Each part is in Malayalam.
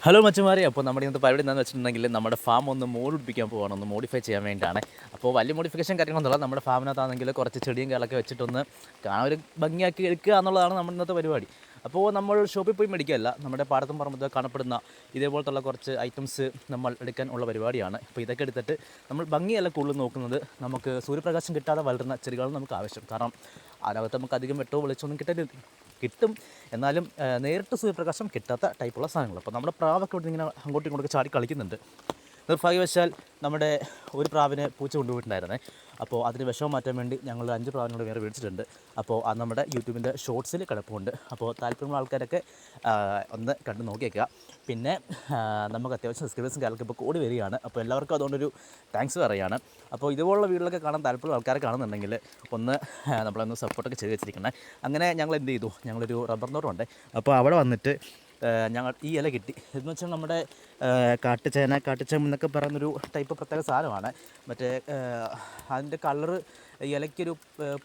ഹലോ മച്ചുമാരെ, അപ്പോൾ നമ്മുടെ ഇന്നത്തെ പരിപാടി എന്താണെന്ന് വെച്ചിട്ടുണ്ടെങ്കിൽ നമ്മുടെ ഫാം ഒന്ന് മോഡിഫിക്കാൻ പോവാണ്, ഒന്ന് മോഡിഫൈ ചെയ്യാൻ വേണ്ടിയിട്ടാണ്. അപ്പോൾ വലിയ മോഡിഫിക്കേഷൻ കാര്യങ്ങളൊന്നുമില്ല, നമ്മുടെ ഫാമിനകത്താണെങ്കിൽ കുറച്ച് ചെടിയും കാലൊക്കെ വെച്ചിട്ടൊന്ന് കാണാൻ ഒരു ഭംഗിയാക്കി എടുക്കുക എന്നുള്ളതാണ് നമ്മുടെ ഇന്നത്തെ പരിപാടി. അപ്പോൾ നമ്മൾ ഷോപ്പിൽ പോയി മേടിക്കുകയല്ല, നമ്മുടെ പാടത്തും പറമ്പത്തും കാണപ്പെടുന്ന ഇതേപോലത്തുള്ള കുറച്ച് ഐറ്റംസ് നമ്മൾ എടുക്കാൻ ഉള്ള പരിപാടിയാണ്. അപ്പോൾ ഇതൊക്കെ എടുത്തിട്ട് നമ്മൾ ഭംഗിയല്ല കൂടുതൽ നോക്കുന്നത്, നമുക്ക് സൂര്യപ്രകാശം കിട്ടാതെ വളരുന്ന ചെടികളാണ് നമുക്ക് ആവശ്യം. കാരണം അതിനകത്ത് നമുക്ക് അധികം വെട്ടോ വെളിച്ചമൊന്നും കിട്ടും, എന്നാലും നേരിട്ട് സൂര്യപ്രകാശം കിട്ടാത്ത ടൈപ്പുള്ള സാധനങ്ങൾ. അപ്പോൾ നമ്മുടെ പ്രാവൊക്കെ ഇവിടെ ഇങ്ങനെ അങ്ങോട്ടും ഇങ്ങോട്ടൊക്കെ ചാടി കളിക്കുന്നുണ്ട്. നിർഭാഗ്യവശാൽ നമ്മുടെ ഒരു പ്രാവിനെ പൂച്ച കൊണ്ടുപോയിട്ടുണ്ടായിരുന്നേ. അപ്പോൾ അതിന് വിഷമം മാറ്റാൻ വേണ്ടി ഞങ്ങൾ 5 പ്രാവിനോട് വേറെ മേടിച്ചിട്ടുണ്ട്. അപ്പോൾ അത് നമ്മുടെ യൂട്യൂബിൻ്റെ ഷോർട്സിൽ കിടപ്പുണ്ട്. അപ്പോൾ താല്പര്യമുള്ള ആൾക്കാരൊക്കെ ഒന്ന് കണ്ട് നോക്കിയേക്കുക. പിന്നെ നമുക്ക് അത്യാവശ്യം സബ്സ്ക്രൈബേഴ്സും കാലൊക്കെ ഇപ്പോൾ കൂടി വരികയാണ്. അപ്പോൾ എല്ലാവർക്കും അതുകൊണ്ടൊരു താങ്ക്സ് പറയുകയാണ്. അപ്പോൾ ഇതുപോലുള്ള വീഡിയോകളൊക്കെ കാണാൻ താല്പര്യമുള്ള ആൾക്കാരെ കാണുന്നുണ്ടെങ്കിൽ ഒന്ന് നമ്മളൊന്ന് സപ്പോർട്ടൊക്കെ ചെയ്ത് വെച്ചിരിക്കണേ. അങ്ങനെ ഞങ്ങൾ എന്ത് ചെയ്തു, ഞങ്ങളൊരു റബ്ബർ തോട്ടമുണ്ട്. അപ്പോൾ അവിടെ വന്നിട്ട് ഞങ്ങൾ ഈ ഇല കിട്ടി. എന്ന് വെച്ചാൽ നമ്മുടെ കാട്ടുചേമ്പ് എന്നൊക്കെ പറയുന്നൊരു ടൈപ്പ് പ്രത്യേക സാധനമാണ്. മറ്റേ അതിൻ്റെ കളറ് ഇലയ്ക്കൊരു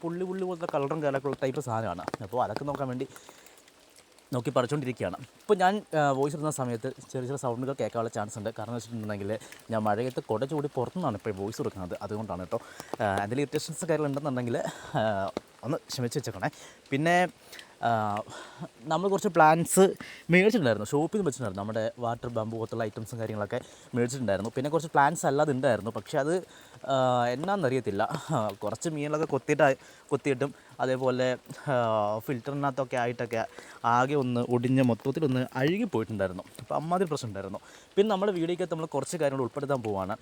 പുള്ളി പോലത്തെ കളറും കാലൊക്കെയുള്ള ടൈപ്പ് സാധനമാണ്. അപ്പോൾ അതൊക്കെ നോക്കാൻ വേണ്ടി നോക്കി പറിച്ചുകൊണ്ടിരിക്കുകയാണ്. ഇപ്പോൾ ഞാൻ വോയിസ് ഇടുന്ന സമയത്ത് ചെറിയ സൗണ്ടുകൾ കേൾക്കാനുള്ള ചാൻസ് ഉണ്ട്. കാരണം വെച്ചിട്ടുണ്ടെങ്കിൽ ഞാൻ മഴയത്ത് കുട ചൂടി പുറത്തുനിന്നാണ് ഇപ്പോൾ വോയിസ് കൊടുക്കുന്നത്, അതുകൊണ്ടാണ് കേട്ടോ. എന്തെങ്കിലും ഇറിറ്റേഷൻസ് കാര്യങ്ങളുണ്ടെന്നുണ്ടെങ്കിൽ ഒന്ന് ക്ഷമിച്ച് വെച്ചേക്കണേ. പിന്നെ നമ്മൾ കുറച്ച് പ്ലാന്റ്സ് മേടിച്ചിട്ടുണ്ടായിരുന്നു, ഷോപ്പിൽ നിന്ന് വെച്ചിട്ടുണ്ടായിരുന്നു. നമ്മുടെ വാട്ടർ ബാമ്പു പോലത്തുള്ള ഐറ്റംസും കാര്യങ്ങളൊക്കെ മേടിച്ചിട്ടുണ്ടായിരുന്നു. പിന്നെ കുറച്ച് പ്ലാന്റ്സ് അല്ലാതെ ഉണ്ടായിരുന്നു, പക്ഷേ അത് എന്നാണെന്നറിയത്തില്ല. കുറച്ച് മീനുകളൊക്കെ കൊത്തിയിട്ടും അതേപോലെ ഫിൽറ്ററിനകത്തൊക്കെ ആയിട്ടൊക്കെ ആകെ ഒന്ന് ഒടിഞ്ഞ് മൊത്തത്തിലൊന്ന് അഴുകിപ്പോയിട്ടുണ്ടായിരുന്നു. അപ്പോൾ അമ്മാതിരി പ്രശ്നം ഉണ്ടായിരുന്നു. പിന്നെ നമ്മുടെ വീഡിയോയ്ക്കകത്ത് നമ്മൾ കുറച്ച് കാര്യങ്ങൾ ഉൾപ്പെടുത്താൻ പോവുകയാണ്.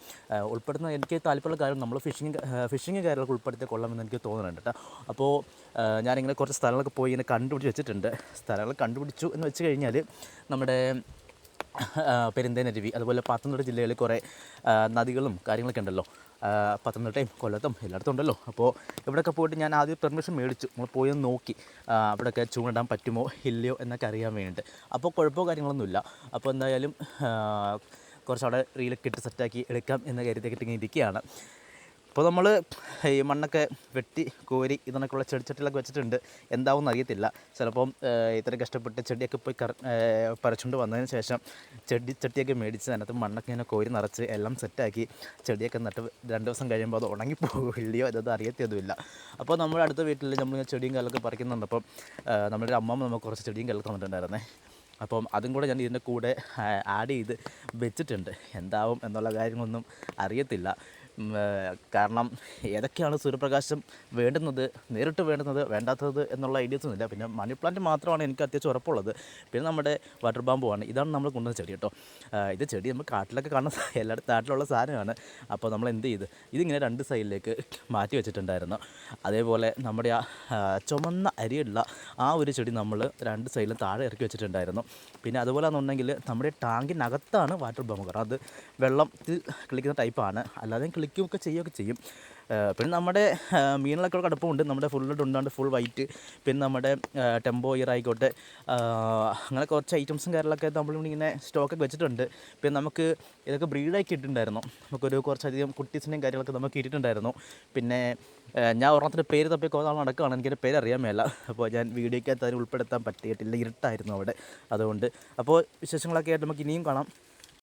ഉൾപ്പെടുത്തുന്ന എനിക്ക് താല്പര്യമുള്ള കാര്യം നമ്മൾ ഫിഷിങ് കാര്യങ്ങളൊക്കെ ഉൾപ്പെടുത്തി കൊള്ളാമെന്ന് എനിക്ക് തോന്നുന്നുണ്ട് കേട്ടോ. അപ്പോൾ ഞാനിങ്ങനെ കുറച്ച് സ്ഥലങ്ങളൊക്കെ പോയി ഇങ്ങനെ കണ്ടുപിടിച്ച് വെച്ചിട്ടുണ്ട്. സ്ഥലങ്ങൾ കണ്ടുപിടിച്ചു എന്ന് വെച്ച് കഴിഞ്ഞാൽ നമ്മുടെ പെരുന്തേനരുവി, അതുപോലെ പത്തനംതിട്ട ജില്ലകളിൽ കുറേ നദികളും കാര്യങ്ങളൊക്കെ ഉണ്ടല്ലോ. പത്തനംതിട്ടയും കൊല്ലത്തും എല്ലായിടത്തും ഉണ്ടല്ലോ. അപ്പോൾ ഇവിടെയൊക്കെ പോയിട്ട് ഞാൻ ആദ്യം പെർമിഷൻ മേടിച്ചു, നമ്മൾ പോയി ഒന്ന് നോക്കി അവിടെയൊക്കെ ചൂണ്ടിടാൻ പറ്റുമോ ഇല്ലയോ എന്നൊക്കെ അറിയാൻ വേണ്ടിയിട്ട്. അപ്പോൾ കുഴപ്പമോ കാര്യങ്ങളൊന്നുമില്ല. അപ്പോൾ എന്തായാലും കുറച്ചവിടെ റീലൊക്കെ ഇട്ട് സെറ്റാക്കി എടുക്കാം എന്ന കാര്യത്തേക്ക് ഇങ്ങനെ ഇരിക്കുകയാണ്. ഇപ്പോൾ നമ്മൾ ഈ മണ്ണൊക്കെ വെട്ടി കോരി ഇതിനൊക്കെയുള്ള ചെടിച്ചട്ടിലൊക്കെ വെച്ചിട്ടുണ്ട്. എന്താവും അറിയത്തില്ല. ചിലപ്പം ഇത്ര കഷ്ടപ്പെട്ട് ചെടിയൊക്കെ പോയി പറിച്ചുകൊണ്ട് വന്നതിന് ശേഷം ചട്ടിയൊക്കെ മേടിച്ച് അതിനകത്ത് മണ്ണൊക്കെ ഇങ്ങനെ കോരി നിറച്ച് എല്ലാം സെറ്റാക്കി ചെടിയൊക്കെ നട്ട് 2 ദിവസം കഴിയുമ്പോൾ അത് ഉണങ്ങിപ്പോവില്ലയോ ഇതൊന്നും അറിയത്തതുമില്ല. അപ്പോൾ നമ്മുടെ അടുത്ത വീട്ടിൽ നമ്മൾ ചെടിയും കല്ലൊക്കെ പറിക്കുന്നുണ്ട്. അപ്പം നമ്മുടെ അമ്മമ്മ നമുക്ക് കുറച്ച് ചെടിയും കല്ലൊക്കെ തന്നിട്ടുണ്ടായിരുന്നേ. അപ്പം അതും കൂടെ ഞാൻ ഇതിൻ്റെ കൂടെ ആഡ് ചെയ്ത് വെച്ചിട്ടുണ്ട്. എന്താവും എന്നുള്ള കാര്യങ്ങളൊന്നും അറിയത്തില്ല. കാരണം ഏതൊക്കെയാണ് സൂര്യപ്രകാശം വേണ്ടുന്നത്, നേരിട്ട് വേണ്ടുന്നത്, വേണ്ടാത്തത് എന്നുള്ള ഐഡിയാസൊന്നും ഇല്ല. പിന്നെ മണി പ്ലാന്റ് മാത്രമാണ് എനിക്ക് അത്യാവശ്യം ഉറപ്പുള്ളത്. പിന്നെ നമ്മുടെ വാട്ടർ ബാമ്പുമാണ്. ഇതാണ് നമ്മൾ കൊണ്ടുവന്ന ചെടി കേട്ടോ. ഇത് ചെടി നമ്മൾ കാട്ടിലൊക്കെ കാണുന്ന എല്ലായിടത്തും നാട്ടിലുള്ള സാധനമാണ്. അപ്പോൾ നമ്മൾ എന്ത് ചെയ്ത് ഇതിങ്ങനെ 2 സൈഡിലേക്ക് മാറ്റി വെച്ചിട്ടുണ്ടായിരുന്നു. അതേപോലെ നമ്മുടെ ചുമന്ന അരിയുള്ള ആ ഒരു ചെടി നമ്മൾ 2 സൈഡിലും താഴെ ഇറക്കി വെച്ചിട്ടുണ്ടായിരുന്നു. പിന്നെ അതുപോലെ എന്നുണ്ടെങ്കിൽ നമ്മുടെ ടാങ്കിനകത്താണ് വാട്ടർ ബാമ്പ്. കാരണം അത് വെള്ളത്തിൽ കളിക്കുന്ന ടൈപ്പാണ്, അല്ലാതെ കളിക്കുകയൊക്കെ ചെയ്യുകയൊക്കെ ചെയ്യും. പിന്നെ നമ്മുടെ മീനുകളൊക്കെ കിടപ്പുണ്ട്. നമ്മുടെ ഫുള്ള് ഉണ്ടാണ്ട് ഫുൾ വൈറ്റ്. പിന്നെ നമ്മുടെ ടെമ്പോ ഇയർ ആയിക്കോട്ടെ, അങ്ങനെ കുറച്ച് ഐറ്റംസും കാര്യങ്ങളൊക്കെ നമ്മളിങ്ങനെ സ്റ്റോക്കൊക്കെ വെച്ചിട്ടുണ്ട്. പിന്നെ നമുക്ക് ഇതൊക്കെ ബ്രീഡാക്കി ഇട്ടിട്ടുണ്ടായിരുന്നു. നമുക്കൊരു കുറച്ചധികം കുട്ടീസിൻ്റെയും കാര്യങ്ങളൊക്കെ നമുക്ക് ഇട്ടിട്ടുണ്ടായിരുന്നു. പിന്നെ ഞാൻ ഒരെണ്ണത്തിൻ്റെ പേര് തപ്പി കുറേ നടക്കുകയാണ്, എനിക്കതിൻ്റെ പേര് അറിയാൻ മേല. അപ്പോൾ ഞാൻ വീഡിയോയ്ക്കകത്ത് അതിന് ഉൾപ്പെടുത്താൻ പറ്റിയിട്ടില്ല, ഇരുട്ടായിരുന്നു അവിടെ. അതുകൊണ്ട് അപ്പോൾ വിശേഷങ്ങളൊക്കെ ആയിട്ട് നമുക്ക് ഇനിയും കാണാം.